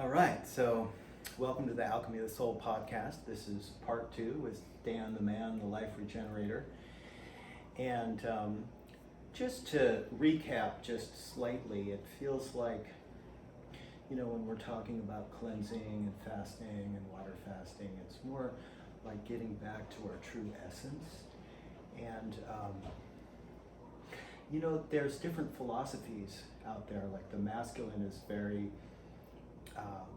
All right, so welcome to the Alchemy of the Soul podcast. This is part 2 with Dan the Man, the Life Regenerator. And just to recap just slightly, it feels like, when we're talking about cleansing and fasting and water fasting, it's more like getting back to our true essence. And, there's different philosophies out there, like the masculine is very,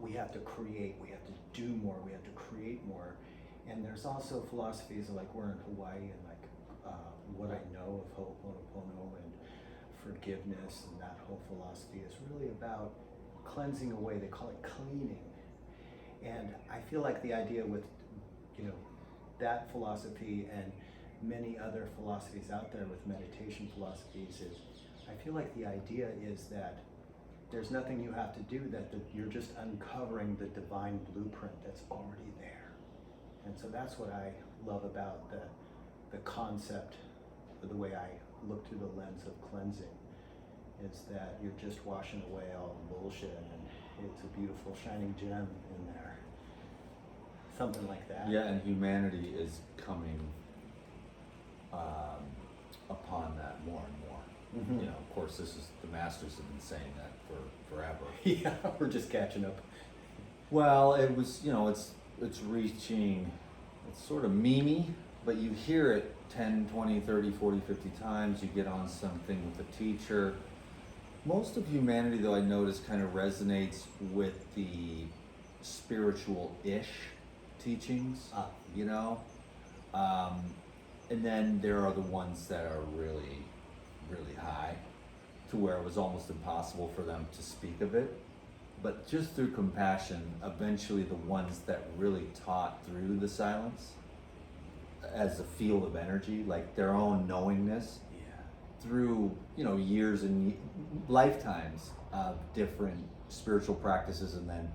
we have to create, we have to do more, we have to create more. And there's also philosophies like we're in Hawaii and like what I know of Ho'oponopono and forgiveness, and that whole philosophy is really about cleansing away. They call it cleaning. And I feel like the idea with, that philosophy and many other philosophies out there with meditation philosophies is, I feel like the idea is that there's nothing you have to do, that you're just uncovering the divine blueprint that's already there. And so that's what I love about the concept, the way I look through the lens of cleansing, is that you're just washing away all the bullshit, and it's a beautiful shining gem in there. Something like that. Yeah, and humanity is coming upon that more and more. Mm-hmm. Of course, the masters have been saying that for forever. Yeah, we're just catching up. Well, it was, it's reaching, it's sort of memey, but you hear it 10, 20, 30, 40, 50 times. You get on something with a teacher. Most of humanity, though, I notice kind of resonates with the spiritual-ish teachings, and then there are the ones that are really, really high, to where it was almost impossible for them to speak of it. But just through compassion, eventually the ones that really taught through the silence as a field of energy, like their own knowingness, through years and lifetimes of different spiritual practices, and then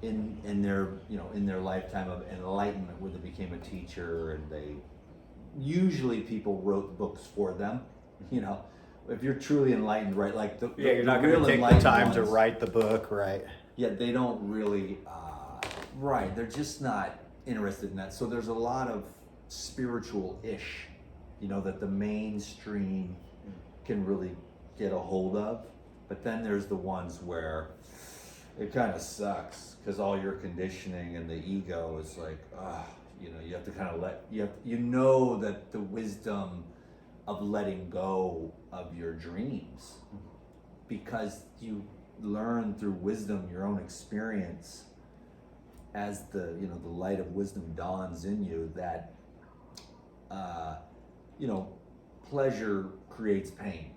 in their lifetime of enlightenment, where they became a teacher, and they usually people wrote books for them. If you're truly enlightened, right? Like you're not going to take the time to write the book, right? Yeah, they don't really, right? They're just not interested in that. So there's a lot of spiritual-ish, that the mainstream can really get a hold of. But then there's the ones where it kind of sucks, because all your conditioning and the ego is like, you have to kind of that the wisdom of letting go of your dreams, because you learn through wisdom, your own experience, as the light of wisdom dawns in you, that pleasure creates pain,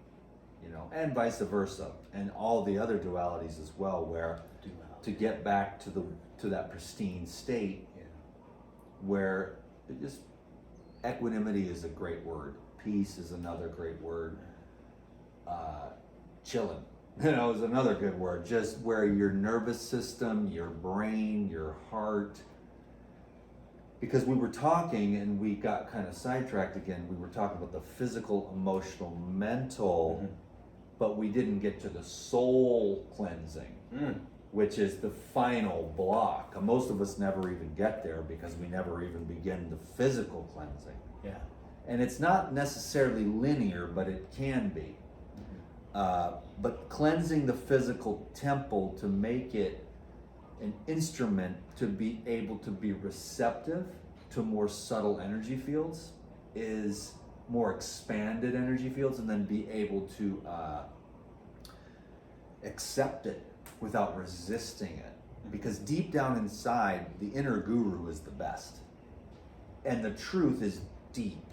and vice versa, and all the other dualities as well, where to get back to that pristine state, where equanimity is a great word, peace is another great word, chilling is another good word, just where your nervous system, your brain, your heart, because we were talking and we got kind of sidetracked again. We were talking about the physical, emotional, mental, but we didn't get to the soul cleansing, which is the final block. Most of us never even get there, because we never even begin the physical cleansing. Yeah. And it's not necessarily linear, but it can be. But cleansing the physical temple to make it an instrument to be able to be receptive to more subtle energy fields, is more expanded energy fields, and then be able to accept it without resisting it. Because deep down inside, the inner guru is the best. And the truth is deep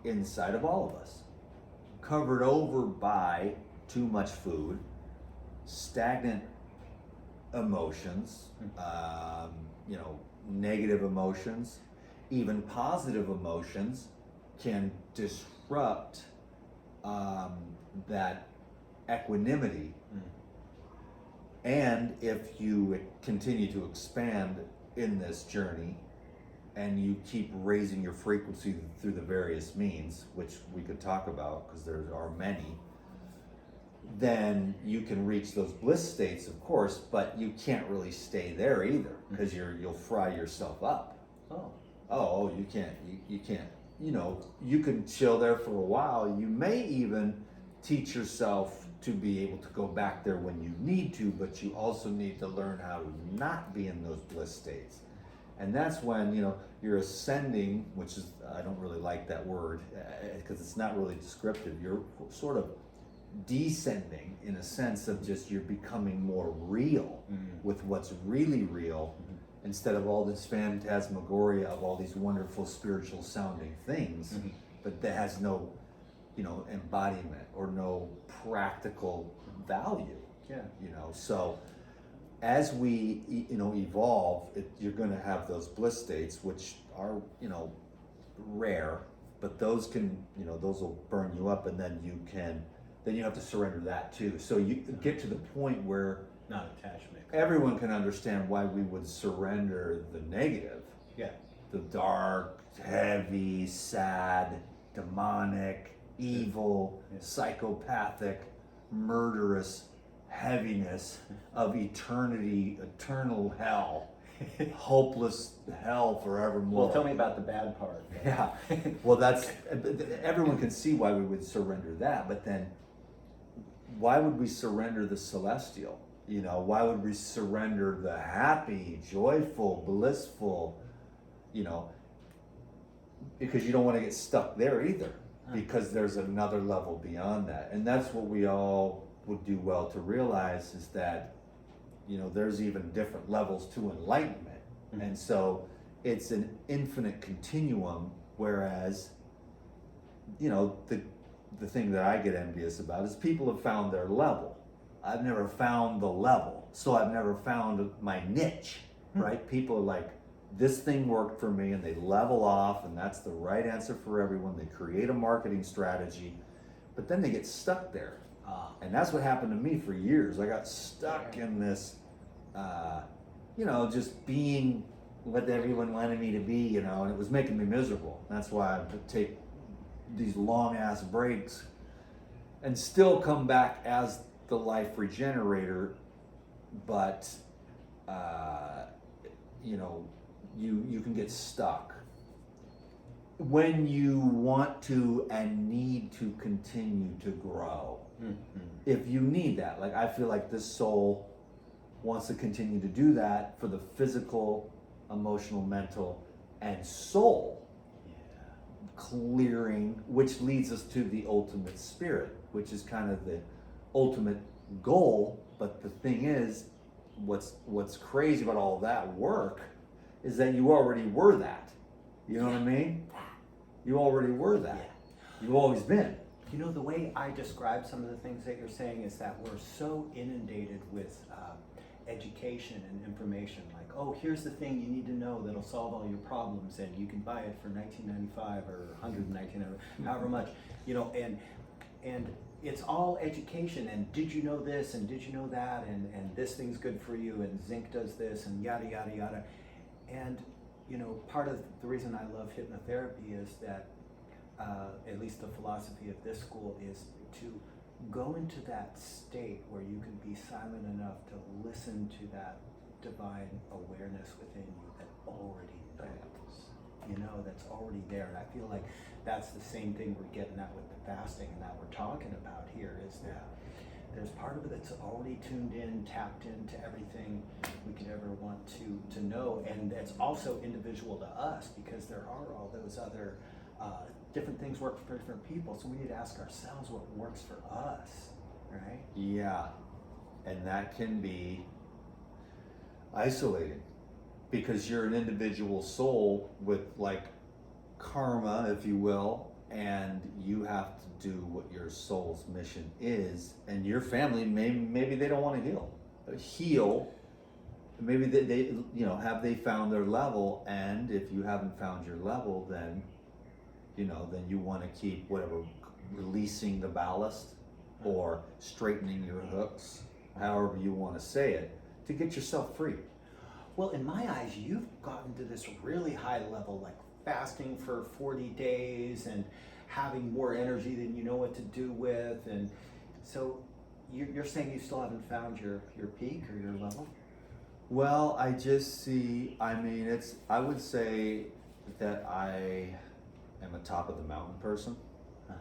inside of all of us, covered over by too much food, stagnant emotions, negative emotions, even positive emotions can disrupt that equanimity. And if you continue to expand in this journey, and you keep raising your frequency through the various means, which we could talk about because there are many, then you can reach those bliss states, of course, but you can't really stay there either, because you'll fry yourself up. Oh, you can't. You can't. You know, you can chill there for a while. You may even teach yourself to be able to go back there when you need to, but you also need to learn how to not be in those bliss states. And that's when, you know, you're ascending, which is, I don't really like that word because it's not really descriptive. You're sort of descending in a sense of just you're becoming more real with what's really real, instead of all this phantasmagoria of all these wonderful spiritual sounding things, but that has no, you know, embodiment or no practical value. You know, so as we, you know, evolve, you're going to have those bliss states, which are, you know, rare, but those can, you know, those will burn you up, and then you have to surrender that too. So you get to the point where Not attachment. everyone can understand why we would surrender the negative. The dark, heavy, sad, demonic, evil, psychopathic, murderous heaviness of eternal hell, hopeless hell forevermore. Well, tell me about the bad part. Yeah, well, that's, everyone can see why we would surrender that, but then why would we surrender the celestial? You know, why would we surrender the happy, joyful, blissful, you know, because you don't want to get stuck there either, because there's another level beyond that. And that's what we all would do well to realize, is that, you know, there's even different levels to enlightenment. And so it's an infinite continuum, whereas, you know, the thing that I get envious about is people have found their level. I've never found the level, so I've never found my niche, right? People are like, this thing worked for me, and they level off, and that's the right answer for everyone. They create a marketing strategy, but then they get stuck there. And that's what happened to me for years. I got stuck in this, you know, just being what everyone wanted me to be, you know, and it was making me miserable. That's why I would take these long ass breaks and still come back as the Life Regenerator, but you know, you can get stuck when you want to and need to continue to grow. If you need that, like I feel like this soul wants to continue to do that for the physical, emotional, mental, and soul clearing, which leads us to the ultimate spirit, which is kind of the ultimate goal. But the thing is, what's crazy about all that work is that you already were that. You know what I mean? You already were that. You've always been. You know, the way I describe some of the things that you're saying is that we're so inundated with education and information. Like, oh, here's the thing you need to know that'll solve all your problems, and you can buy it for $19.95 or $119, however much. You know, and it's all education. And did you know this? And did you know that? And this thing's good for you. And zinc does this, and yada yada yada. And you know, part of the reason I love hypnotherapy is that, at least the philosophy of this school, is to go into that state where you can be silent enough to listen to that divine awareness within you that already knows, you know, that's already there. And I feel like that's the same thing we're getting at with the fasting and that we're talking about here, is that there's part of it that's already tuned in, tapped into everything we could ever want to know. And that's also individual to us, because there are all those other different things work for different people. So we need to ask ourselves what works for us, right? Yeah, and that can be isolating, because you're an individual soul with like karma, if you will, and you have to do what your soul's mission is. And your family, maybe they don't want to heal. Maybe they, you know, have they found their level? And if you haven't found your level, then, you know, then you want to keep whatever, releasing the ballast or straightening your hooks, however you want to say it, to get yourself free. Well, in my eyes, you've gotten to this really high level, like fasting for 40 days and having more energy than you know what to do with. And so you're saying you still haven't found your peak or your level? Well, I just see, I mean, I would say that I am a top of the mountain person. Uh-huh.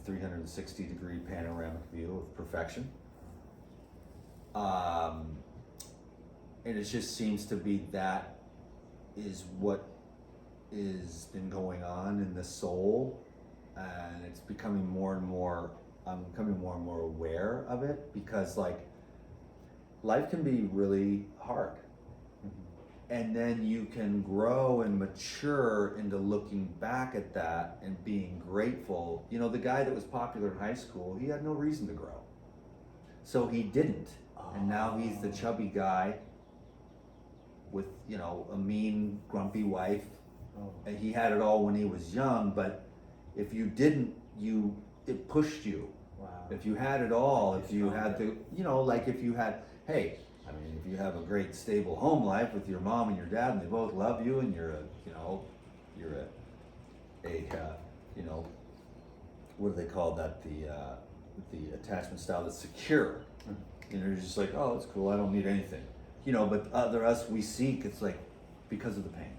The 360-degree panoramic view of perfection. And it just seems to be that is what is been going on in the soul, and it's becoming more and more, I'm becoming more and more aware of it, because like life can be really hard. And then you can grow and mature into looking back at that and being grateful. You know, the guy that was popular in high school, he had no reason to grow. So he didn't. And now he's the chubby guy with, you know, a mean, grumpy wife. And he had it all when he was young, but if you didn't, it pushed you. Wow. If you had it all, if you had the, you know, like if you had, hey, I mean, if you have a great stable home life with your mom and your dad, and they both love you, and you're a, you know, you know, what do they call that? The attachment style that's secure. You know, you're just like, oh, it's cool. I don't need anything. You know, but us, we seek. It's like because of the pain,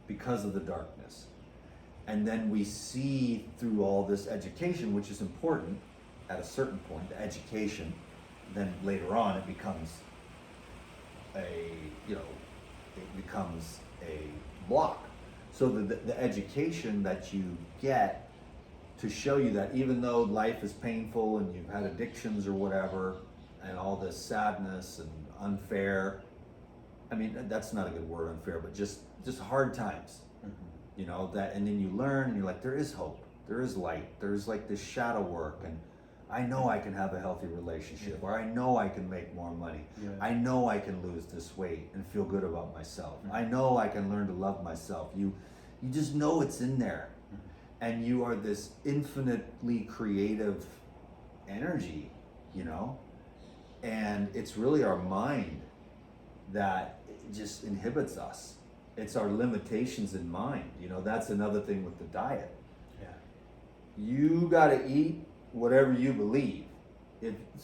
because of the darkness, and then we see through all this education, which is important at a certain point. The education, then later on, it becomes it becomes a block. So the education that you get to show you that even though life is painful and you've had addictions or whatever, and all this sadness and unfair, I mean, that's not a good word, unfair, but just hard times, you know, that, and then you learn and you're like, there is hope, there is light, there's like this shadow work, and I know I can have a healthy relationship, or I know I can make more money. Yeah. I know I can lose this weight and feel good about myself. I know I can learn to love myself. You just know it's in there. And you are this infinitely creative energy, you know? And it's really our mind that just inhibits us. It's our limitations in mind. You know, that's another thing with the diet. Yeah. You gotta eat whatever you believe.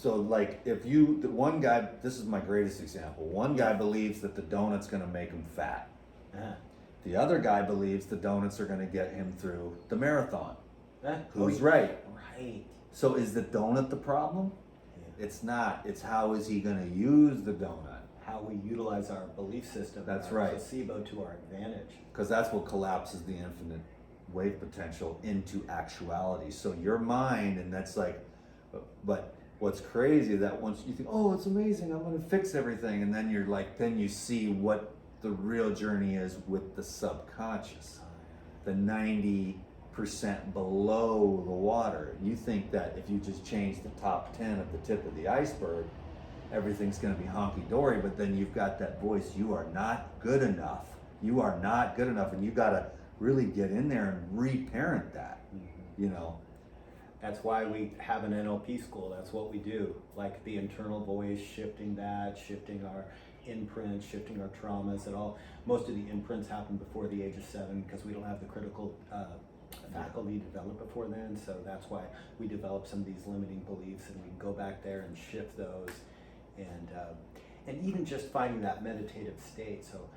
One guy, this is my greatest example. One guy believes that the donut's gonna make him fat. Uh-huh. The other guy believes the donuts are gonna get him through the marathon. Who's Oh, right? Right. So is the donut the problem? Yeah. It's not. It's how is he gonna use the donut? How we utilize our belief system, That's our right. placebo to our advantage. Because that's what collapses the infinite wave potential into actuality. So your mind, and that's like, but what's crazy that once you think, oh, it's amazing, I'm gonna fix everything, and then you're like, then you see what the real journey is with the subconscious, the 90% below the water. You think that if you just change the top 10 of the tip of the iceberg, everything's gonna be honky-dory, but then you've got that voice, you are not good enough. You are not good enough, and you gotta really get in there and reparent that, you know? That's why we have an NLP school. That's what we do. Like the internal voice, shifting that, shifting our imprints, shifting our traumas and all. Most of the imprints happen before the age of 7 because we don't have the critical faculty developed before then. So that's why we develop some of these limiting beliefs, and we can go back there and shift those, and even just finding that meditative state. So,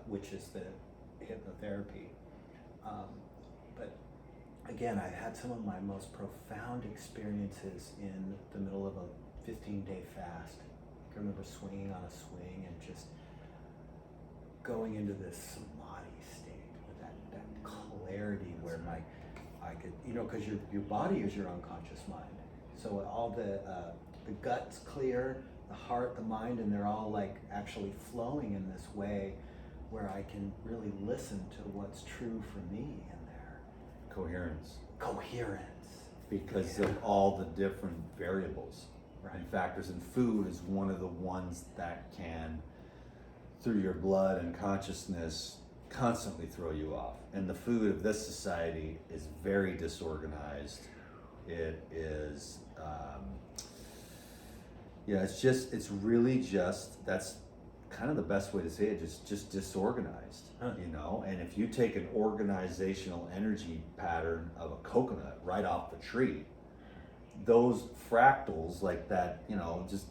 which is the hypnotherapy. But again, I had some of my most profound experiences in the middle of a 15-day fast. I remember swinging on a swing and just going into this samadhi state with that clarity where I could, you know, because your body is your unconscious mind. So all the gut's clear, the heart, the mind, and they're all like actually flowing in this way where I can really listen to what's true for me in there. Coherence. Yeah. Because of all the different variables Right. and factors, and food is one of the ones that can, through your blood and consciousness, constantly throw you off. And the food of this society is very disorganized. It is, it's really just, that's kind of the best way to say it, just disorganized, you know? And if you take an organizational energy pattern of a coconut right off the tree, those fractals like that, you know, just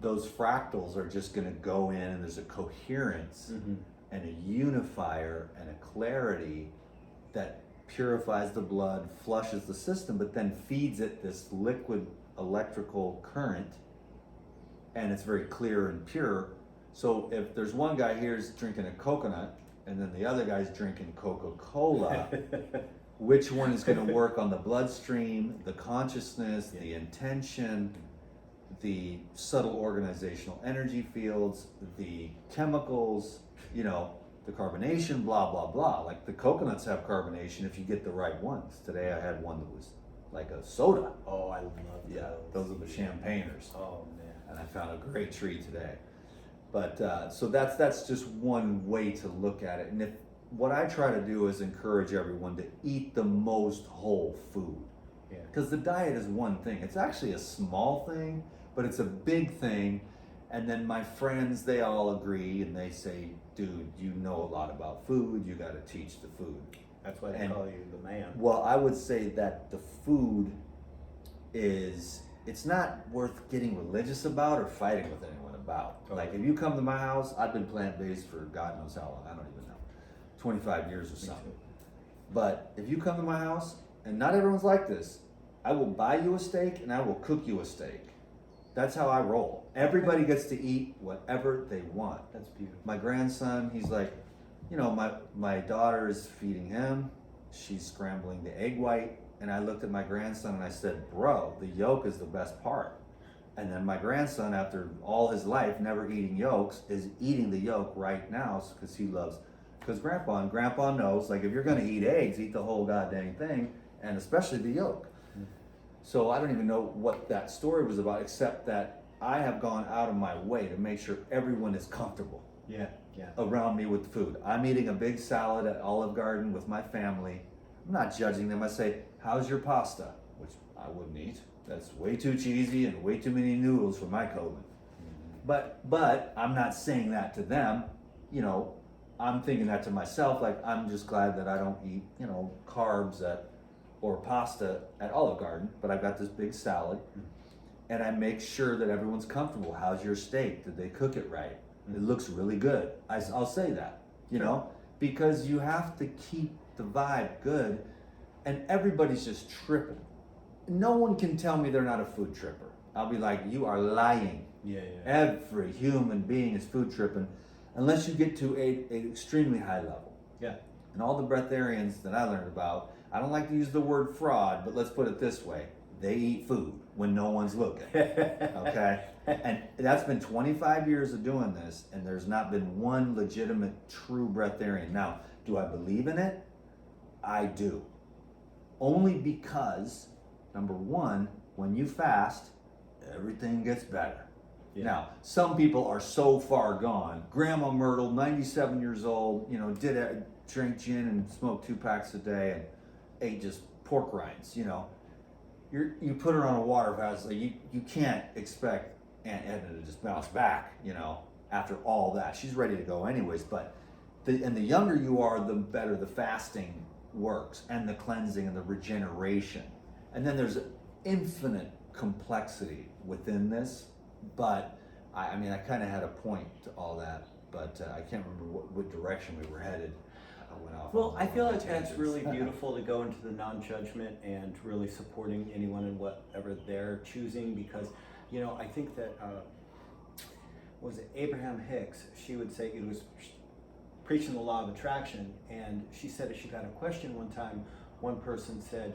those fractals are just going to go in, and there's a coherence and a unifier and a clarity that purifies the blood, flushes the system, but then feeds it this liquid electrical current, and it's very clear and pure. So if there's one guy here is drinking a coconut and then the other guy's drinking Coca-Cola, which one is going to work on the bloodstream, the consciousness, the intention, the subtle organizational energy fields, the chemicals, you know, the carbonation, blah, blah, blah. Like the coconuts have carbonation if you get the right ones. Today I had one that was like a soda. Oh, I love those. Yeah, those are the champagners. Oh, man. And I found a great tree today. But so that's just one way to look at it. And if what I try to do is encourage everyone to eat the most whole food. Yeah. Because the diet is one thing. It's actually a small thing, but it's a big thing. And then my friends, they all agree and they say, dude, you know a lot about food. You got to teach the food. That's why they call you the man. Well, I would say that the food is, it's not worth getting religious about or fighting with anyone about. Totally. Like if you come to my house, I've been plant-based for God knows how long, I don't even know, 25 years or something. But if you come to my house, and not everyone's like this, I will buy you a steak and I will cook you a steak. That's how I roll. Everybody gets to eat whatever they want. That's beautiful. My grandson, he's like, you know, my daughter is feeding him. She's scrambling the egg white. And I looked at my grandson and I said, bro, the yolk is the best part. And then my grandson, after all his life never eating yolks, is eating the yolk right now because he loves, because grandpa knows, like if you're gonna eat eggs, eat the whole goddamn thing, and especially the yolk. So I don't even know what that story was about, except that I have gone out of my way to make sure everyone is comfortable around me with food. I'm eating a big salad at Olive Garden with my family. I'm not judging them. I say, how's your pasta? Which I wouldn't eat. That's way too cheesy and way too many noodles for my colon. But I'm not saying that to them. You know, I'm thinking that to myself. Like, I'm just glad that I don't eat, you know, carbs or pasta at Olive Garden, but I've got this big salad, and I make sure that everyone's comfortable. How's your steak? Did they cook it right? It looks really good. I'll say that, you know, because you have to keep the vibe good, and everybody's just tripping. No one can tell me they're not a food tripper. I'll be like, you are lying. Every human being is food tripping, unless you get to an extremely high level. Yeah. And all the breatharians that I learned about, I don't like to use the word fraud, but let's put it this way. They eat food when no one's looking, okay? And that's been 25 years of doing this, and there's not been one legitimate, true breatharian. Now, do I believe in it? I do. Only because, number one, when you fast, everything gets better. Yeah. Now, some people are so far gone. Grandma Myrtle, 97 years old, you know, drank gin and smoked 2 packs a day and ate just pork rinds, you know. You put her on a water fast, like you can't expect Aunt Edna to just bounce back, you know, after all that. She's ready to go anyways, but the younger you are, the better the fasting works, and the cleansing and the regeneration. And then there's infinite complexity within this, but I mean, I kind of had a point to all that, but I can't remember what direction we were headed. I went off. Well, I feel like that's really beautiful to go into the non-judgment and really supporting anyone in whatever they're choosing, because, you know, I think that, was it Abraham Hicks? She would say, it was preaching the law of attraction, and she said if she got a question one time, one person said,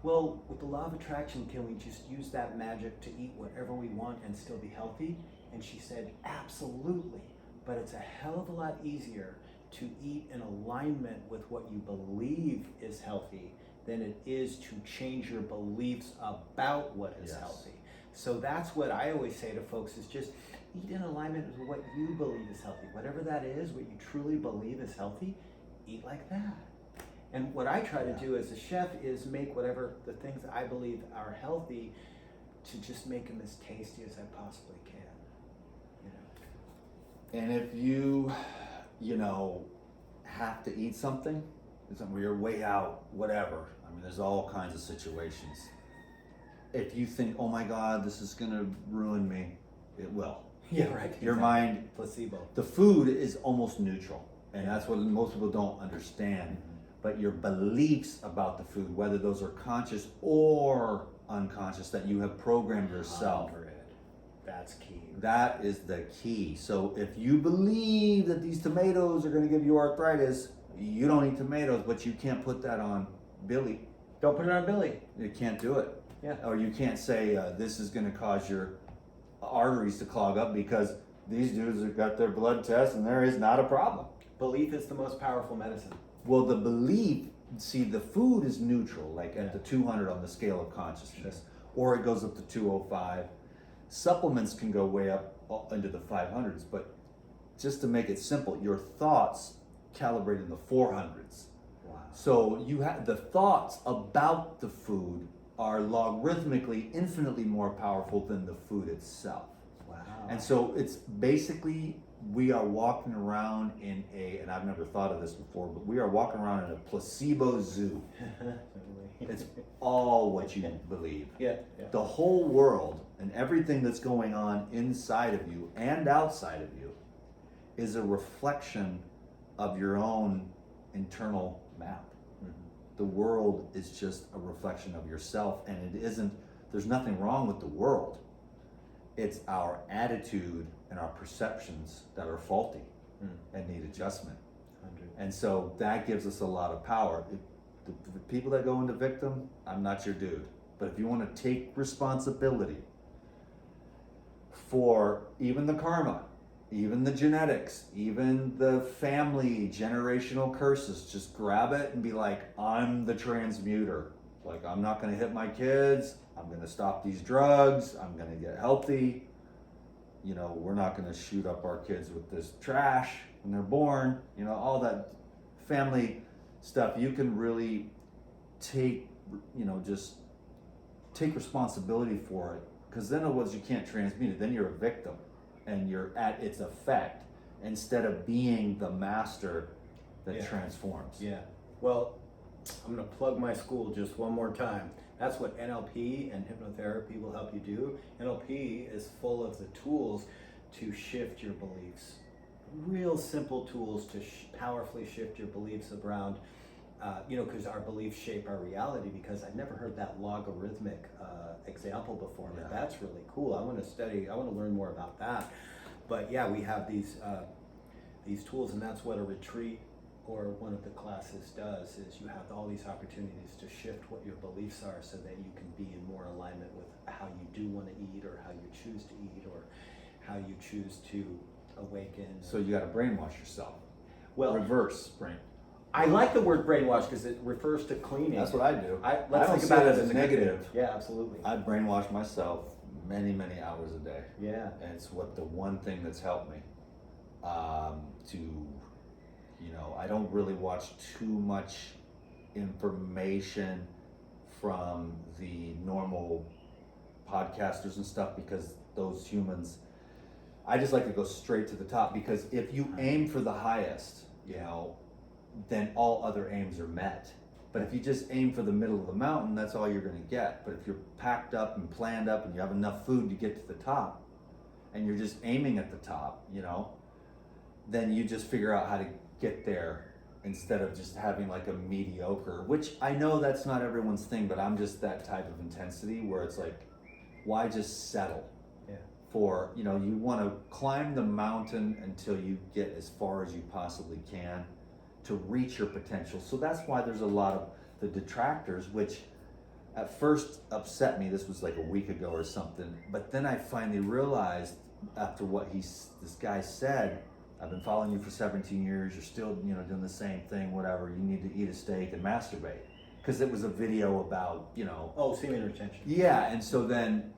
well, with the law of attraction, can we just use that magic to eat whatever we want and still be healthy? And she said, absolutely, but it's a hell of a lot easier to eat in alignment with what you believe is healthy than it is to change your beliefs about what is healthy. So that's what I always say to folks is just eat in alignment with what you believe is healthy. Whatever that is, what you truly believe is healthy, eat like that. And what I try to do as a chef is make whatever the things I believe are healthy to just make them as tasty as I possibly can. You know? And if you know, have to eat something where you're way out, whatever. I mean, there's all kinds of situations. if you think, oh my God, this is gonna ruin me, it will. Yeah, right. Your exactly. mind, Placebo. the food is almost neutral, and that's what most people don't understand. But your beliefs about the food, whether those are conscious or unconscious, that you have programmed yourself. 100. That's key. That is the key. So if you believe that these tomatoes are going to give you arthritis, you don't eat tomatoes, but you can't put that on Billy. Don't put it on Billy. You can't do it. Yeah. Or you can't say this is going to cause your arteries to clog up because these dudes have got their blood test and there is not a problem. Belief is the most powerful medicine. Well, the belief, see, the food is neutral, like at the 200 on the scale of consciousness, or it goes up to 205. Supplements can go way up into the 500s, but just to make it simple, your thoughts calibrate in the 400s. Wow. So you have the thoughts about the food are logarithmically infinitely more powerful than the food itself. Wow. And so it's basically, we are walking around in and I've never thought of this before, but we are walking around in a placebo zoo. It's all what you believe. Yeah. The whole world and everything that's going on inside of you and outside of you is a reflection of your own internal map. The world is just a reflection of yourself, and it isn't, there's nothing wrong with the world. It's our attitude and our perceptions that are faulty and need adjustment. 100. And so that gives us a lot of power. The people that go into victim, I'm not your dude. But if you want to take responsibility for even the karma, even the genetics, even the family generational curses, just grab it and be like, I'm the transmuter. Like, I'm not going to hit my kids. I'm going to stop these drugs. I'm going to get healthy. You know, we're not going to shoot up our kids with this trash when they're born. You know, all that family stuff. You can really take, you know, just take responsibility for it. Because then you can't transmute it. Then you're a victim. And you're at its effect instead of being the master that transforms. Yeah. Well, I'm going to plug my school just one more time. That's what NLP and hypnotherapy will help you do. NLP is full of the tools to shift your beliefs. Real simple tools to powerfully shift your beliefs around, because our beliefs shape our reality, because I've never heard that logarithmic example before, but that's really cool. I want to learn more about that. But yeah, we have these tools, and that's what a retreat or one of the classes does, is you have all these opportunities to shift what your beliefs are so that you can be in more alignment with how you do want to eat, or how you choose to eat, or how you choose to awaken. So you got to brainwash yourself. Well, reverse brain. I like the word brainwash because it refers to cleaning. That's what I do. Let's don't think see about it it as a negative. Yeah, absolutely. I brainwash myself many hours a day. Yeah. And it's the one thing that's helped me I don't really watch too much information from the normal podcasters and stuff, because those humans, I just like to go straight to the top, because if you aim for the highest, then all other aims are met. But if you just aim for the middle of the mountain, that's all you're going to get. But if you're packed up and planned up and you have enough food to get to the top, and you're just aiming at the top, then you just figure out how to get there instead of just having like a mediocre, which I know that's not everyone's thing, but I'm just that type of intensity where it's like, why just settle? For, you want to climb the mountain until you get as far as you possibly can to reach your potential. So that's why there's a lot of the detractors, which at first upset me. This was like a week ago or something, but then I finally realized after what this guy said, I've been following you for 17 years, you're still, doing the same thing, whatever, you need to eat a steak and masturbate. Because it was a video about, Oh, semen retention. Yeah, and so then,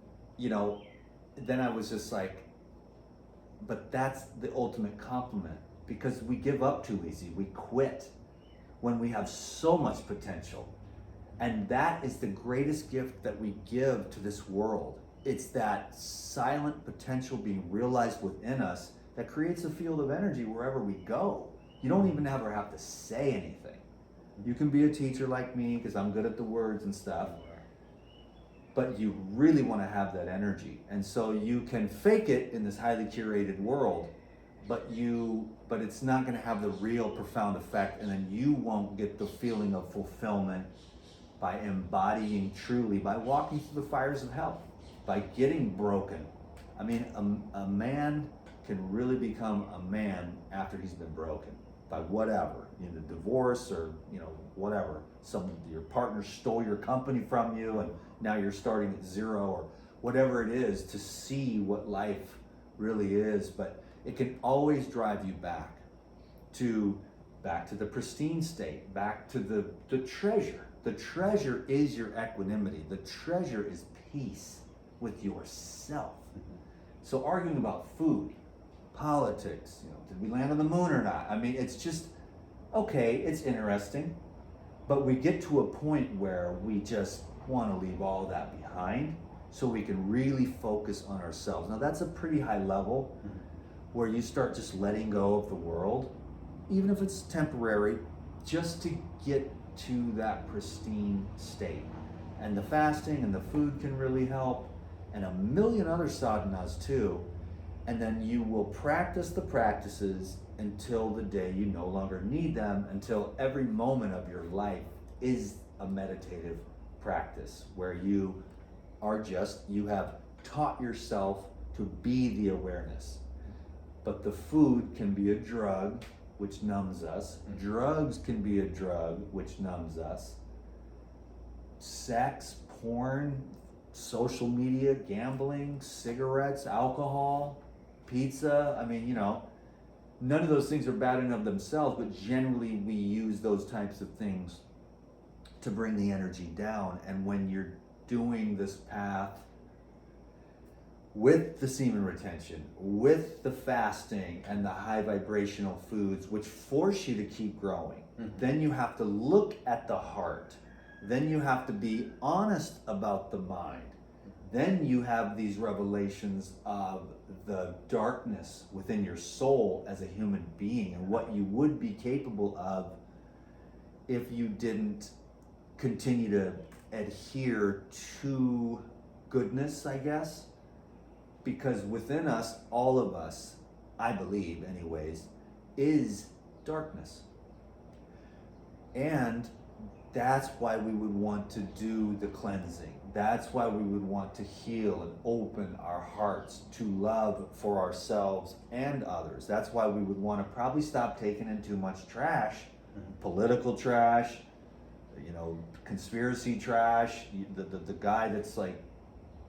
then I was just like, but that's the ultimate compliment, because we give up too easy, we quit when we have so much potential. And that is the greatest gift that we give to this world. It's that silent potential being realized within us that creates a field of energy wherever we go. You don't even ever have to say anything. You can be a teacher like me, because I'm good at the words and stuff. but you really want to have that energy. And so you can fake it in this highly curated world, but it's not going to have the real profound effect, and then you won't get the feeling of fulfillment by embodying truly, by walking through the fires of hell, by getting broken. I mean, a man can really become a man after he's been broken by whatever, divorce or whatever. Your partner stole your company from you, and now you're starting at zero, or whatever it is, to see what life really is. But it can always drive you back to the pristine state, back to the treasure. The treasure is your equanimity. The treasure is peace with yourself. So arguing about food, politics, did we land on the moon or not? I mean, it's just, okay, it's interesting, but we get to a point where we just want to leave all that behind so we can really focus on ourselves. Now that's a pretty high level where you start just letting go of the world, even if it's temporary, just to get to that pristine state. And the fasting and the food can really help, and a million other sadhanas too. And then you will practice the practices until the day you no longer need them, until every moment of your life is a meditative practice where you have taught yourself to be the awareness. But the food can be a drug which numbs us. Drugs can be a drug which numbs us. Sex, porn, social media, gambling, cigarettes, alcohol, pizza. I mean, none of those things are bad in of themselves, but generally we use those types of things to bring the energy down. And when you're doing this path with the semen retention, with the fasting and the high vibrational foods, which force you to keep growing, then you have to look at the heart. Then you have to be honest about the mind. Then you have these revelations of the darkness within your soul as a human being and what you would be capable of if you didn't continue to adhere to goodness, I guess. Because within us, all of us, I believe anyways, is darkness. And that's why we would want to do the cleansing. That's why we would want to heal and open our hearts to love for ourselves and others. That's why we would want to probably stop taking in too much trash, political trash, conspiracy trash, the guy that's like,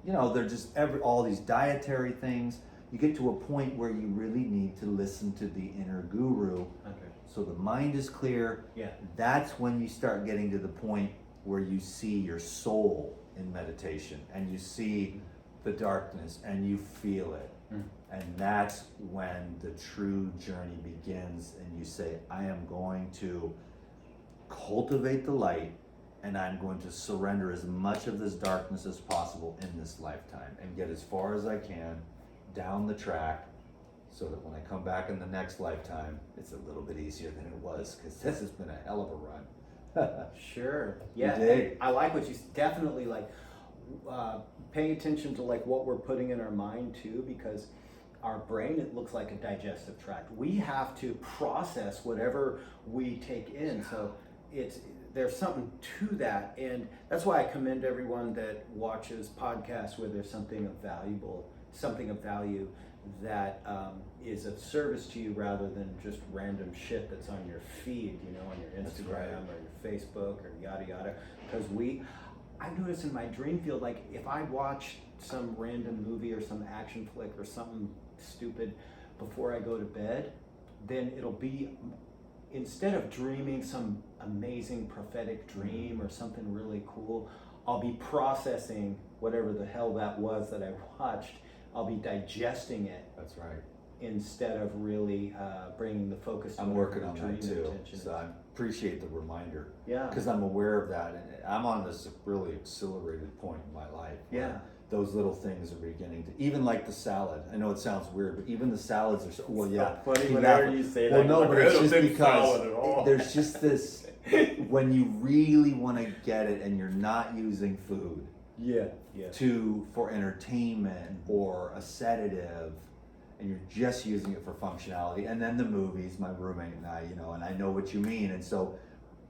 they're just all these dietary things. You get to a point where you really need to listen to the inner guru. Okay. So the mind is clear. Yeah. That's when you start getting to the point where you see your soul in meditation and you see the darkness and you feel it. And that's when the true journey begins, and you say, I am going to cultivate the light, and I'm going to surrender as much of this darkness as possible in this lifetime and get as far as I can down the track so that when I come back in the next lifetime, it's a little bit easier than it was, because this has been a hell of a run. Sure. Yeah. I like what you definitely paying attention to what we're putting in our mind too, because our brain, it looks like a digestive tract. We have to process whatever we take in. So there's something to that, and that's why I commend everyone that watches podcasts where there's something of value that is of service to you, rather than just random shit that's on your feed, on your Instagram or your Facebook or yada yada. Because I notice in my dream field, if I watch some random movie or some action flick or something stupid before I go to bed, then it'll be, instead of dreaming some amazing prophetic dream or something really cool, I'll be processing whatever the hell that was that I watched. I'll be digesting it. That's right. Instead of really bringing the focus to I'm working on that too. So I appreciate the reminder. Yeah. Because I'm aware of that, and I'm on this really accelerated point in my life. Yeah. Those little things are beginning to, even like the salad. I know it sounds weird, but even the salads are so, well, yeah. Funny whenever you say that. Well, no, but it's just because there's just this, when you really want to get it and you're not using food, Yeah. for entertainment or a sedative, and you're just using it for functionality. And then the movies, my roommate and I, and I know what you mean. And so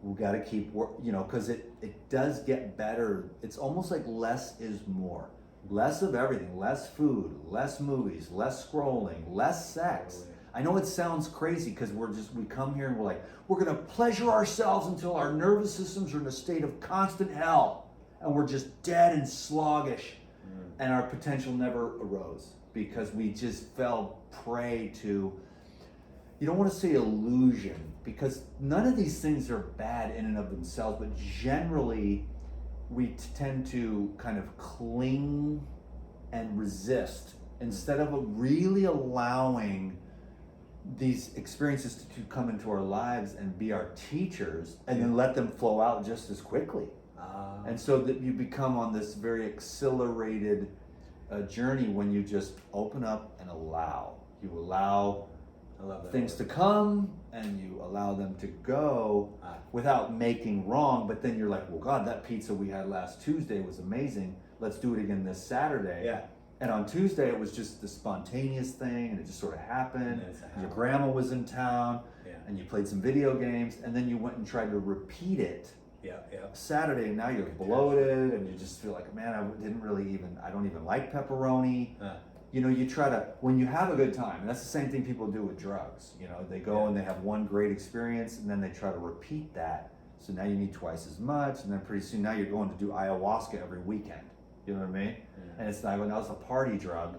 we got to keep because it does get better. It's almost like less is more. Less of everything, less food, less movies, less scrolling, less sex. Totally. I know it sounds crazy because we come here and we're like, we're gonna pleasure ourselves until our nervous systems are in a state of constant hell and we're just dead and sluggish, and our potential never arose because we just fell prey to, you don't want to say illusion, because none of these things are bad in and of themselves, but generally we tend to kind of cling and resist instead of really allowing these experiences to come into our lives and be our teachers, and then let them flow out just as quickly. And so that you become on this very accelerated journey when you just open up and allow. You allow things to come and you allow them to go without making wrong, but then you're like, well, God, that pizza we had last Tuesday was amazing. Let's do it again this Saturday. Yeah. And on Tuesday, it was just the spontaneous thing, and it just sort of happened. Your grandma was in town, and you played some video games, and then you went and tried to repeat it Saturday, and now you're bloated, and you just feel like, man, I don't even like pepperoni. You try to, when you have a good time, and that's the same thing people do with drugs. They go and they have one great experience, and then they try to repeat that. So now you need twice as much, and then pretty soon now you're going to do ayahuasca every weekend. You know what I mean? And it's not, now it's a party drug,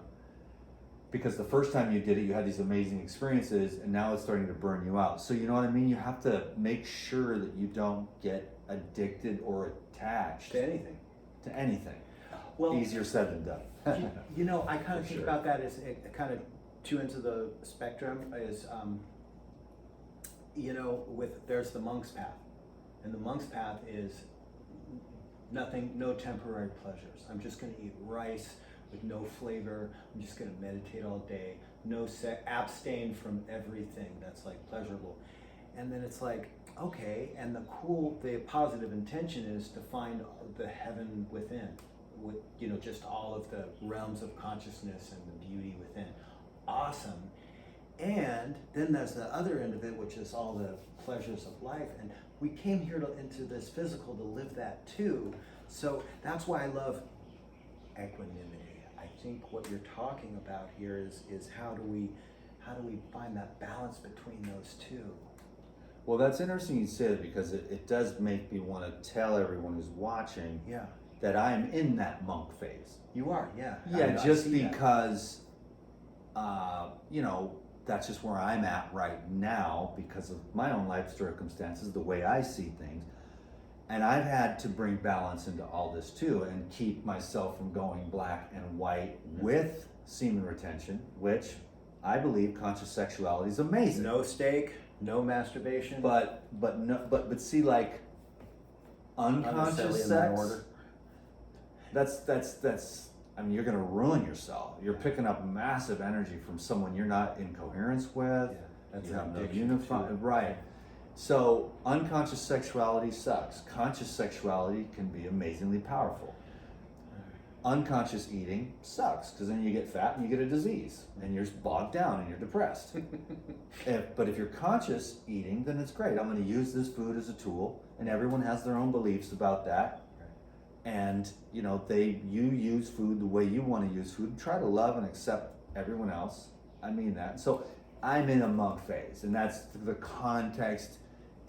because the first time you did it, you had these amazing experiences, and now it's starting to burn you out. So you know what I mean? You have to make sure that you don't get addicted or attached to anything. Well, easier said than done. I kind of think about that as kind of two ends of the spectrum is, there's the monk's path, and the monk's path is nothing, no temporary pleasures. I'm just going to eat rice with no flavor. I'm just going to meditate all day. No sex, abstain from everything that's like pleasurable. And then it's like, okay, and the positive intention is to find the heaven within, with just all of the realms of consciousness and the beauty within. Awesome. And then there's the other end of it, which is all the pleasures of life. And we came here into this physical to live that too. So that's why I love equanimity. I think what you're talking about here is how do we find that balance between those two? Well, that's interesting you say that, because it does make me want to tell everyone who's watching that I'm in that monk phase. You are, yeah. Yeah, just because, that's just where I'm at right now because of my own life circumstances, the way I see things. And I've had to bring balance into all this too, and keep myself from going black and white with semen retention, which I believe conscious sexuality is amazing. No steak, no masturbation. But see, like unconscious sex. That's. I mean, you're going to ruin yourself. You're picking up massive energy from someone you're not in coherence with. Yeah, that's you have no addiction unify. too. Right. So unconscious sexuality sucks. Conscious sexuality can be amazingly powerful. Unconscious eating sucks, because then you get fat and you get a disease and you're bogged down and you're depressed. But if you're conscious eating, then it's great. I'm going to use this food as a tool, and everyone has their own beliefs about that. And you use food the way you want to use food. Try to love and accept everyone else. I mean that. So I'm in a monk phase, and that's the context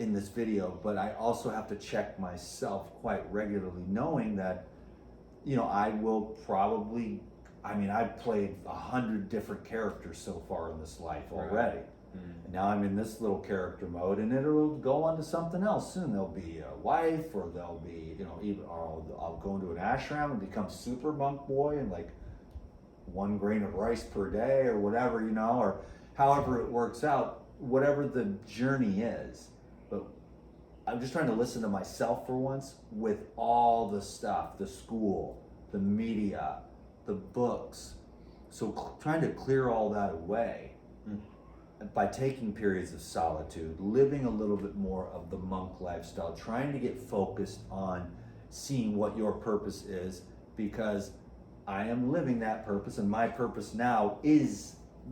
in this video. But I also have to check myself quite regularly, knowing that I will probably, I've played 100 different characters so far in this life already. And now I'm in this little character mode, and it'll go on to something else soon. There'll be a wife, or there'll be, I'll go into an ashram and become super monk boy, and like 1 grain of rice per day or whatever, or however it works out, whatever the journey is. But I'm just trying to listen to myself for once with all the stuff, the school, the media, the books. So trying to clear all that away by taking periods of solitude, living a little bit more of the monk lifestyle, trying to get focused on seeing what your purpose is, because I am living that purpose, and my purpose now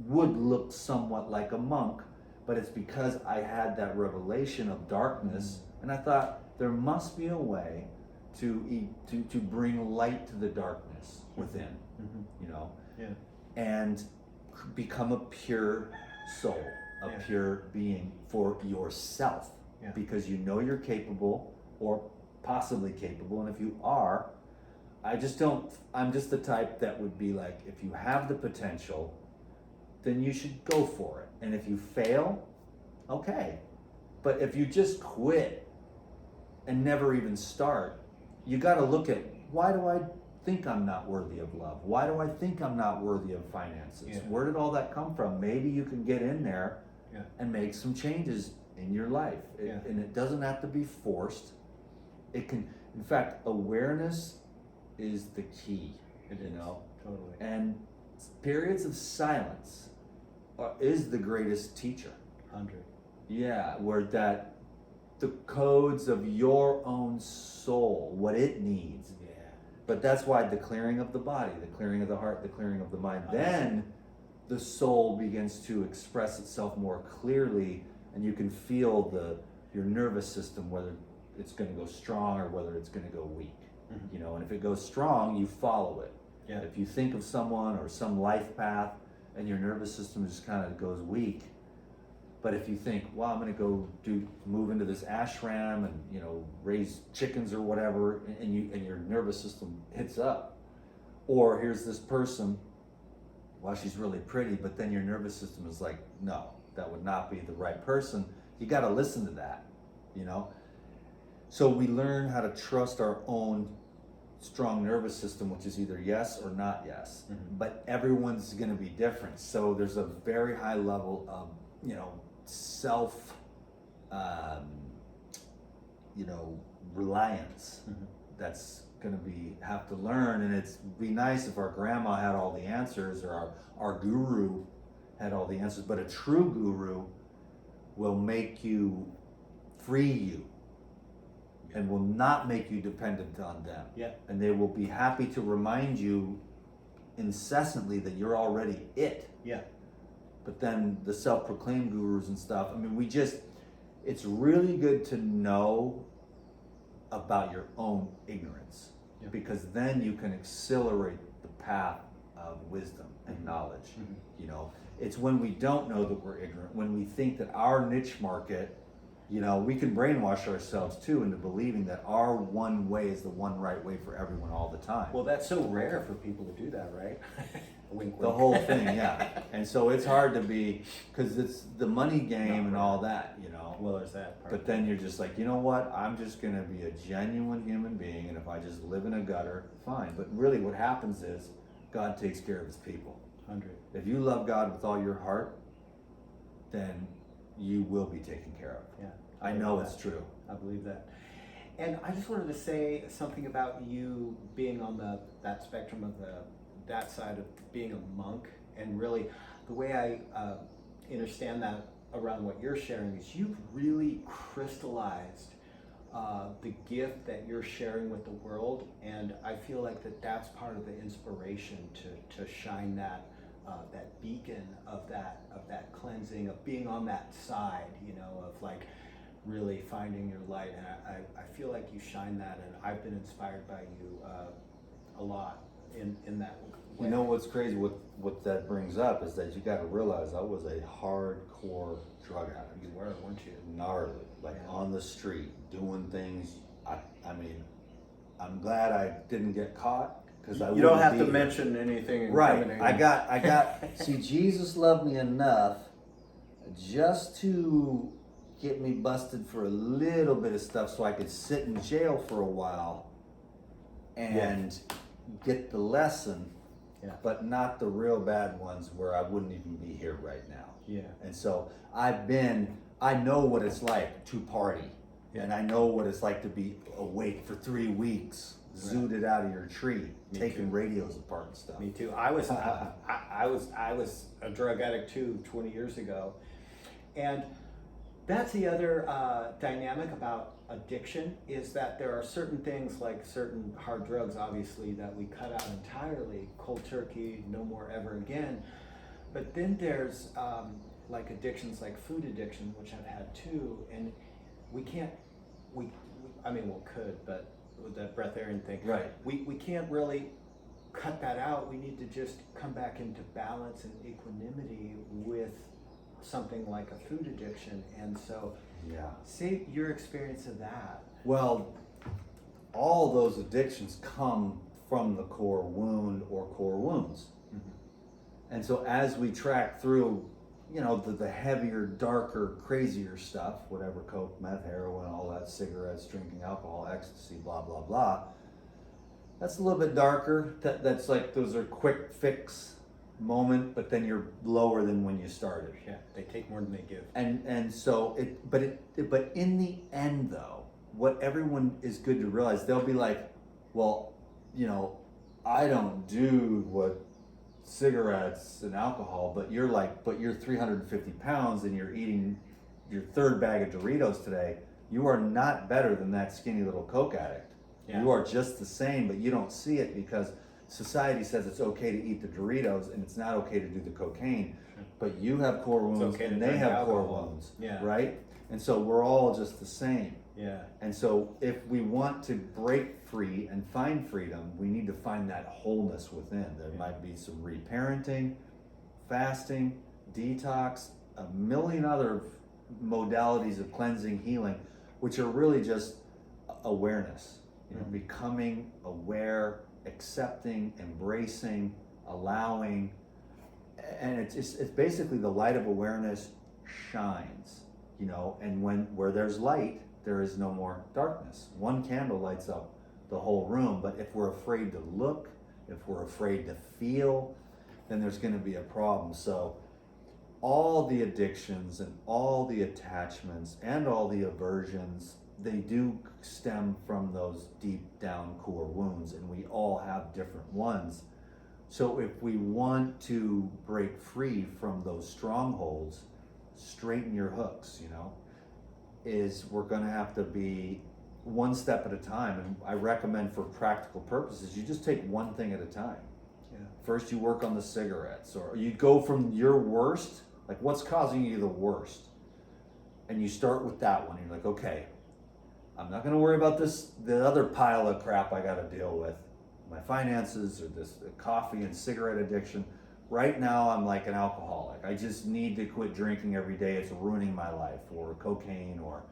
would look somewhat like a monk, but it's because I had that revelation of darkness, and I thought there must be a way to bring light to the darkness within, you know, and become a pure soul, a pure being for yourself, because you know you're capable or possibly capable, and if you are, I'm just the type that would be like, if you have the potential, then you should go for it. And if you fail, okay. But if you just quit and never even start, you got to look at, why do I think I'm not worthy of love? Why do I think I'm not worthy of finances? Where did all that come from? Maybe you can get in there and make some changes in your life. And it doesn't have to be forced. It can, in fact, awareness is the key, you know? Totally. And periods of silence is the greatest teacher. 100. Yeah, where the codes of your own soul, what it needs. Yeah. But that's why the clearing of the body, the clearing of the heart, the clearing of the mind, then the soul begins to express itself more clearly, and you can feel your nervous system, whether it's going to go strong or whether it's going to go weak. You know, and if it goes strong, you follow it. Yeah. If you think of someone or some life path and your nervous system just kind of goes weak, but if you think, well, I'm going to go move into this ashram and, you know, raise chickens or whatever, and your nervous system hits up, or here's this person, well, she's really pretty, but then your nervous system is like, no, that would not be the right person. You got to listen to that, you know. So we learn how to trust our own strong nervous system, which is either yes or not yes. But everyone's going to be different. So there's a very high level of, you know, self, you know, reliance that's going to have to learn. And it's be nice if our grandma had all the answers, or our guru had all the answers. But a true guru will make you, free you, and will not make you dependent on them. Yeah. And they will be happy to remind you incessantly that you're already it. Yeah. But then the self-proclaimed gurus and stuff, I mean, it's really good to know about your own ignorance, because then you can accelerate the path of wisdom and knowledge. You know, it's when we don't know that we're ignorant, when we think that our niche market, you know, we can brainwash ourselves too into believing that our one way is the one right way for everyone all the time. Well, that's so rare for people to do that, right? Wink, wink. The whole thing, yeah. And so it's hard to be, because it's the money game and all that, you know. Well, there's that part. But then you're just like, you know what? I'm just going to be a genuine human being, and if I just live in a gutter, fine. But really what happens is God takes care of his people. 100. If you love God with all your heart, then you will be taken care of. Yeah. I know it's true. I believe that. And I just wanted to say something about you being on that spectrum of that side of being a monk, and really the way I understand that around what you're sharing is you've really crystallized the gift that you're sharing with the world, and I feel like that's part of the inspiration to shine that beacon of that cleansing, of being on that side, you know, of like really finding your light. And I feel like you shine that, and I've been inspired by you a lot in that way. You know what's crazy, what that brings up is that you got to realize I was a hardcore drug addict. You were, weren't you? Gnarly, like on the street, doing things. I mean, I'm glad I didn't get caught, because I You don't have to here. mention anything Right. incriminating. I got. See, Jesus loved me enough just to get me busted for a little bit of stuff, so I could sit in jail for a while and get the lesson, but not the real bad ones where I wouldn't even be here right now. Yeah. And so I know what it's like to party, and I know what it's like to be awake for 3 weeks, zooted out of your tree, taking radios apart and stuff. Me too. I was a drug addict too 20 years ago, and That's the other dynamic about addiction, is that there are certain things, like certain hard drugs, obviously, that we cut out entirely, cold turkey, no more ever again. But then there's like addictions, like food addiction, which I've had too, and we can't, I mean, we could, but with that breatharian thing, Right. we can't really cut that out. We need to just come back into balance and equanimity with something like a food addiction. And so, Yeah. say your experience of that. Well, all those addictions come from the core wound or core wounds. And so as we track through, you know, the heavier, darker, crazier stuff, whatever, coke, meth, heroin, all that, cigarettes, drinking alcohol, ecstasy, blah, blah, blah, that's a little bit darker. That's like, those are quick fix moment, but then you're lower than when you started. Yeah, they take more than they give. And so but in the end though, what everyone is good to realize, they'll be like, well, you know, I don't do what cigarettes and alcohol, but you're 350 pounds and you're eating your third bag of Doritos today. You are not better than that skinny little Coke addict. Yeah. You are just the same, but you don't see it because society says it's okay to eat the Doritos and it's not okay to do the cocaine. But you have core wounds okay to and they drink have core alcohol. wounds, Yeah. right? And so we're all just the same. Yeah. And so if we want to break free and find freedom, we need to find that wholeness within. There might be some reparenting, fasting, detox, a million other modalities of cleansing, healing, which are really just awareness. You know, becoming aware, accepting, embracing, allowing, and it's basically the light of awareness shines, you know, and where there's light, there is no more darkness. One candle lights up the whole room, but if we're afraid to look, if we're afraid to feel, then there's going to be a problem. So all the addictions and all the attachments and all the aversions, they do stem from those deep down core wounds, and we all have different ones. So if we want to break free from those strongholds, straighten your hooks, you know, we're going to have to be one step at a time. And I recommend, for practical purposes, you just take one thing at a time. Yeah. First you work on the cigarettes, or you go from your worst, like what's causing you the worst, and you start with that one. You're like, okay, I'm not going to worry about the other pile of crap I got to deal with, my finances or this coffee and cigarette addiction. Right now I'm like an alcoholic. I just need to quit drinking every day. It's ruining my life. Or cocaine, or,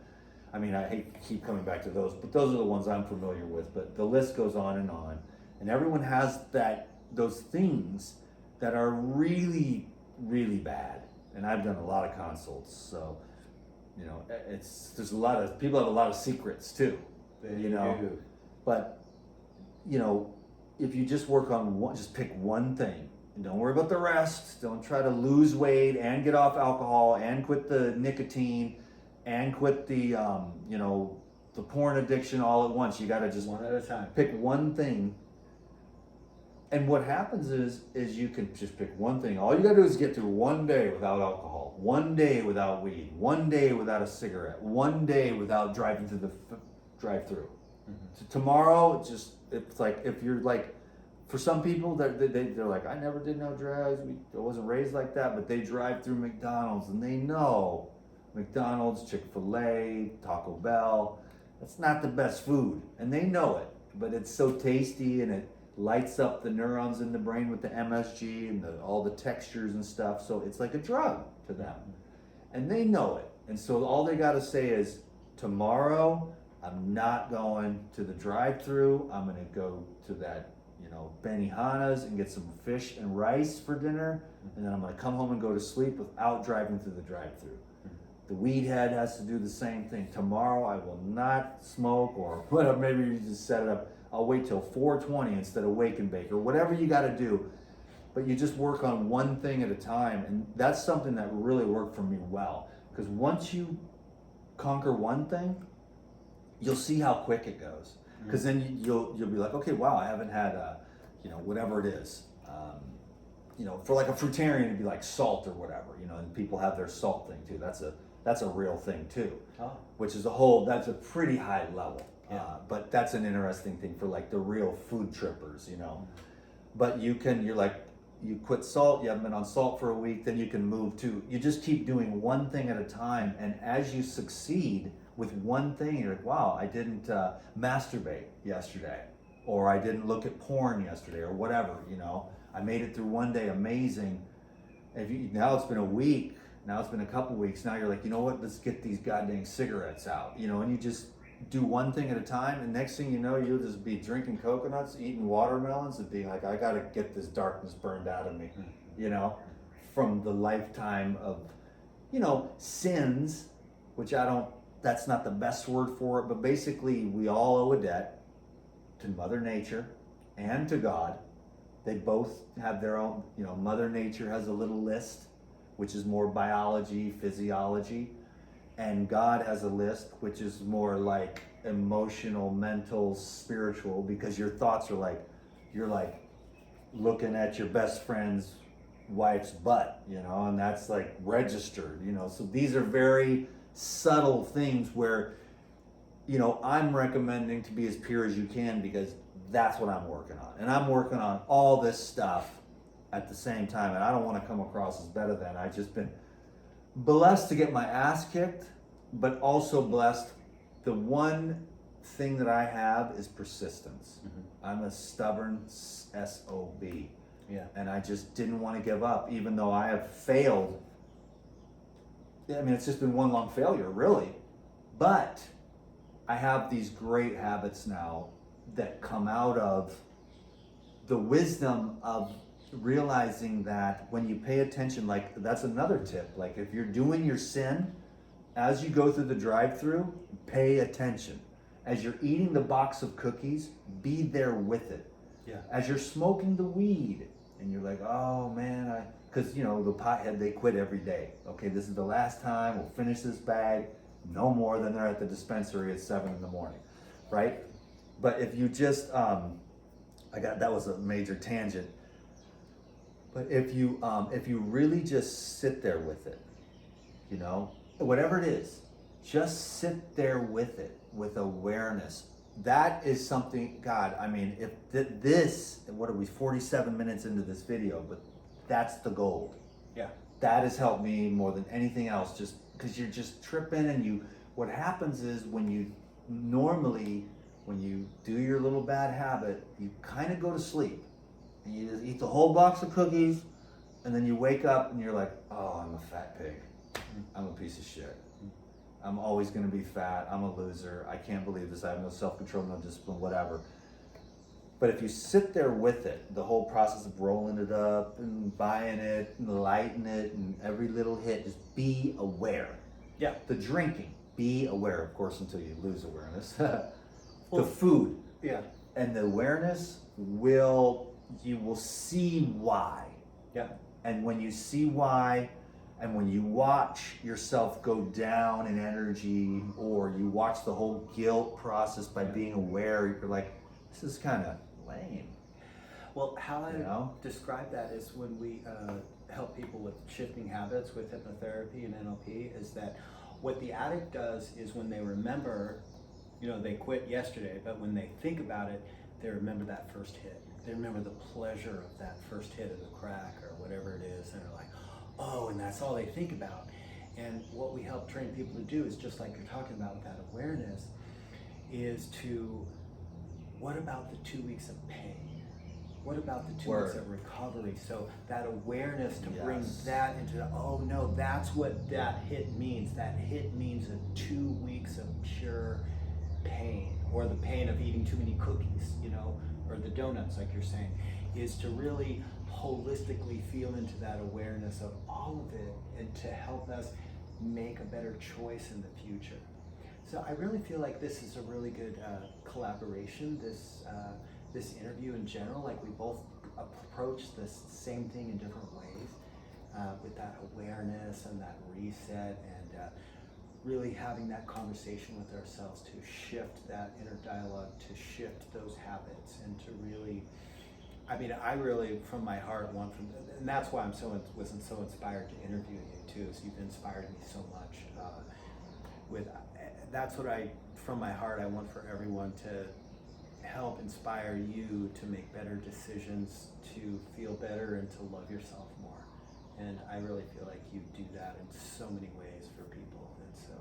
I mean, I hate to keep coming back to those, but those are the ones I'm familiar with. But the list goes on. And everyone has those things that are really, really bad. And I've done a lot of consults, so, you know, there's a lot of people have a lot of secrets too, you know. do. But, you know, if you just work on one, just pick one thing, and don't worry about the rest. Don't try to lose weight and get off alcohol and quit the nicotine and quit the you know, the porn addiction all at once. You got to just One at a time. pick one thing. And what happens is you can just pick one thing. All you got to do is get through one day without alcohol, one day without weed, one day without a cigarette, one day without driving through the drive-through. So tomorrow, it's like, if you're like, for some people, they're like, I never did no drugs, I wasn't raised like that, but they drive through McDonald's and they know McDonald's, Chick-fil-A, Taco Bell, that's not the best food, and they know it, but it's so tasty and it lights up the neurons in the brain with the MSG and all the textures and stuff, so it's like a drug to them, and they know it. And so all they got to say is, tomorrow I'm not going to the drive-through, I'm going to go to that, you know, Benihana's and get some fish and rice for dinner, and then I'm going to come home and go to sleep without driving through the drive-through. The weed head has to do the same thing. Tomorrow I will not smoke, or whatever, maybe you just set it up, I'll wait till 4:20 instead of wake and bake, or whatever you got to do. But you just work on one thing at a time, and that's something that really worked for me well. Because once you conquer one thing, you'll see how quick it goes. Because then you'll be like, okay, wow, I haven't had you know, whatever it is. You know, for like a fruitarian, it'd be like salt or whatever. You know, and people have their salt thing too. That's That's a real thing too, Oh. which is that's a pretty high level. Yeah. But that's an interesting thing for like the real food trippers, you know. But you quit salt, you haven't been on salt for a week, then you can move to, you just keep doing one thing at a time. And as you succeed with one thing, you're like, wow, I didn't masturbate yesterday, or I didn't look at porn yesterday, or whatever, you know. I made it through one day, amazing. Now it's been a week, now it's been a couple weeks, now you're like, you know what, let's get these goddamn cigarettes out, you know, and you just do one thing at a time, and next thing you know, you'll just be drinking coconuts, eating watermelons, and being like, I gotta get this darkness burned out of me, you know, from the lifetime of, you know, sins, which that's not the best word for it, but basically we all owe a debt to Mother Nature and to God. They both have their own, you know, Mother Nature has a little list, which is more biology, physiology, and God has a list, which is more like emotional, mental, spiritual, because your thoughts are like, you're like looking at your best friend's wife's butt, you know, and that's like registered, you know. So these are very subtle things where, you know, I'm recommending to be as pure as you can, because that's what I'm working on. And I'm working on all this stuff at the same time, and I don't want to come across as better than. I've just been blessed to get my ass kicked, but also blessed. The one thing that I have is persistence. Mm-hmm. I'm a stubborn SOB. Yeah. And I just didn't want to give up, even though I have failed. I mean, it's just been one long failure, really. But I have these great habits now that come out of the wisdom of realizing that when you pay attention, like that's another tip, like if you're doing your sin, as you go through the drive-through, pay attention. As you're eating the box of cookies, be there with it. Yeah. As you're smoking the weed and you're like, oh man, because you know, the pothead, they quit every day. Okay, this is the last time, we'll finish this bag, no more than they're at the dispensary at 7 in the morning, right? But if you just, that was a major tangent. But if you really just sit there with it, you know, whatever it is, just sit there with it, with awareness. That is something, God, I mean, if this, what are we, 47 minutes into this video, but that's the gold. Yeah. That has helped me more than anything else, just because you're just tripping, and what happens is when you do your little bad habit, you kind of go to sleep and you just eat the whole box of cookies, and then you wake up and you're like, oh, I'm a fat pig. I'm a piece of shit. I'm always going to be fat. I'm a loser. I can't believe this. I have no self-control, no discipline, whatever. But if you sit there with it, the whole process of rolling it up and buying it and lighting it and every little hit, just be aware. Yeah. The drinking, be aware, of course, until you lose awareness. The food. Yeah. And the awareness you will see why. Yeah. And when you see why, and when you watch yourself go down in energy, or you watch the whole guilt process by being aware, you're like, this is kind of lame. Well, how I describe that is when we help people with shifting habits with hypnotherapy and NLP, is that what the addict does is when they remember, you know, they quit yesterday, but when they think about it, they remember that first hit. They remember the pleasure of that first hit of the crack or whatever it is, and they're like, oh, and that's all they think about. And what we help train people to do is just like you're talking about with that awareness, is to, what about the 2 weeks of pain? What about the 2 weeks of recovery? So that awareness to bring that into the, oh no, that's what that hit means. That hit means a 2 weeks of pure pain, or the pain of eating too many cookies, you know, or the donuts, like you're saying, is to really holistically feel into that awareness of all of it, and to help us make a better choice in the future. So I really feel like this is a really good collaboration, this interview in general. Like we both approach the same thing in different ways, with that awareness and that reset, and really having that conversation with ourselves to shift that inner dialogue, to shift those habits, and to really I mean, I really, from my heart, want from, and that's why was so inspired to interview you too. Is you've inspired me so much. That's what from my heart, I want for everyone to help inspire you to make better decisions, to feel better, and to love yourself more. And I really feel like you do that in so many ways for people. And so,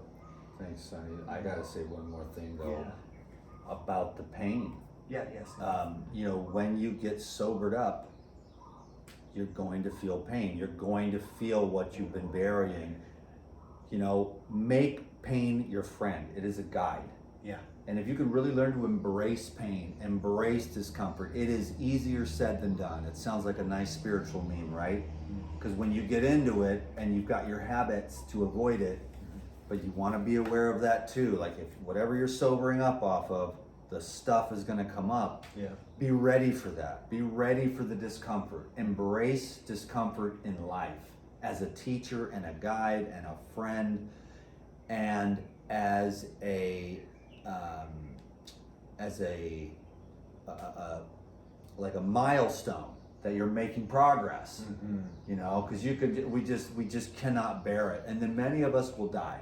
thanks, Sonny. I gotta say one more thing though, yeah. about the pain. Yeah. Yes. You know, when you get sobered up, you're going to feel pain. You're going to feel what you've been burying. You know, make pain your friend. It is a guide. Yeah. And if you can really learn to embrace pain, embrace discomfort, it is easier said than done. It sounds like a nice spiritual meme, right? Because when you get into it and you've got your habits to avoid it, but you want to be aware of that too. Like if whatever you're sobering up off of, the stuff is going to come up. Yeah. Be ready for that. Be ready for the discomfort. Embrace discomfort in life as a teacher and a guide and a friend, and as a like a milestone that you're making progress. Mm-hmm. You know, because we just cannot bear it, and then many of us will die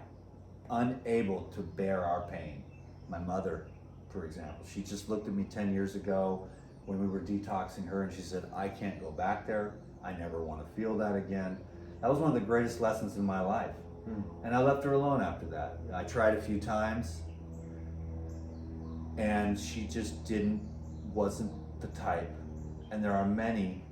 unable to bear our pain. My mother, for example, she just looked at me 10 years ago when we were detoxing her, and she said, I can't go back there. I never want to feel that again. That was one of the greatest lessons in my life. And I left her alone after that. I tried a few times, and she just wasn't the type. And there are many,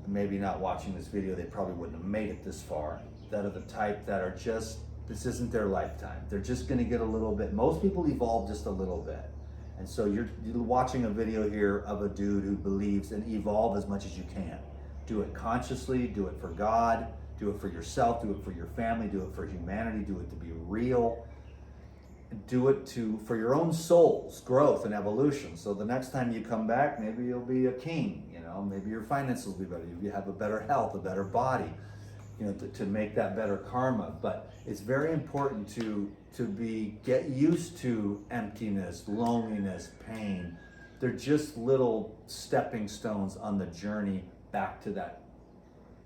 maybe not watching this video, they probably wouldn't have made it this far, that are the type that are just, this isn't their lifetime. They're just gonna get a little bit. Most people evolve just a little bit. And so you're watching a video here of a dude who believes, and evolve as much as you can. Do it consciously, do it for God, do it for yourself, do it for your family, do it for humanity, do it to be real. Do it for your own soul's growth and evolution. So the next time you come back, maybe you'll be a king, you know, maybe your finances will be better, you have a better health, a better body, you know, to make that better karma. But it's very important to get used to emptiness, loneliness, pain. They're just little stepping stones on the journey back to that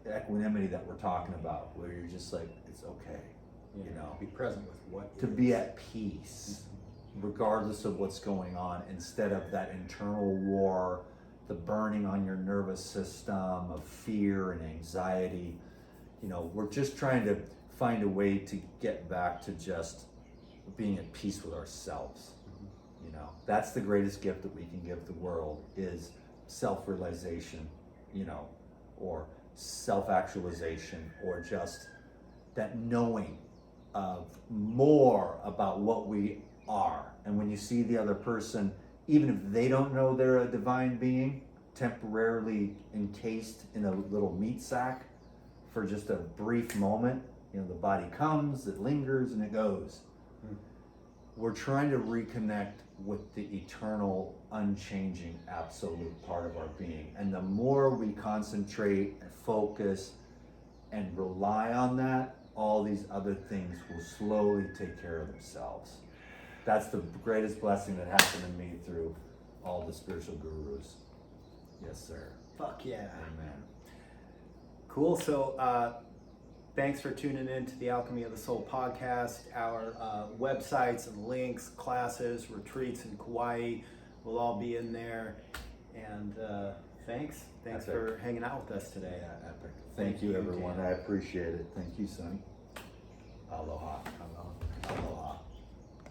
equanimity that we're talking about, where you're just like, it's okay. You know, be present with what to be at peace, regardless of what's going on, instead of that internal war, the burning on your nervous system of fear and anxiety. You know, we're just trying to find a way to get back to just being at peace with ourselves. You know, that's the greatest gift that we can give the world, is self-realization, you know, or self-actualization, or just that knowing of more about what we are. And when you see the other person, even if they don't know they're a divine being, temporarily encased in a little meat sack for just a brief moment, you know, the body comes, it lingers, and it goes. We're trying to reconnect with the eternal, unchanging, absolute part of our being. And the more we concentrate and focus and rely on that, all these other things will slowly take care of themselves. That's the greatest blessing that happened to me through all the spiritual gurus. Yes, sir. Fuck yeah. Amen. Cool. So thanks for tuning in to the Alchemy of the Soul podcast. Our websites and links, classes, retreats in Kaua'i will all be in there. And thanks Epic. For hanging out with us today. Yeah, epic. Thank you, everyone. I appreciate it. Thank you, Sonny. Aloha.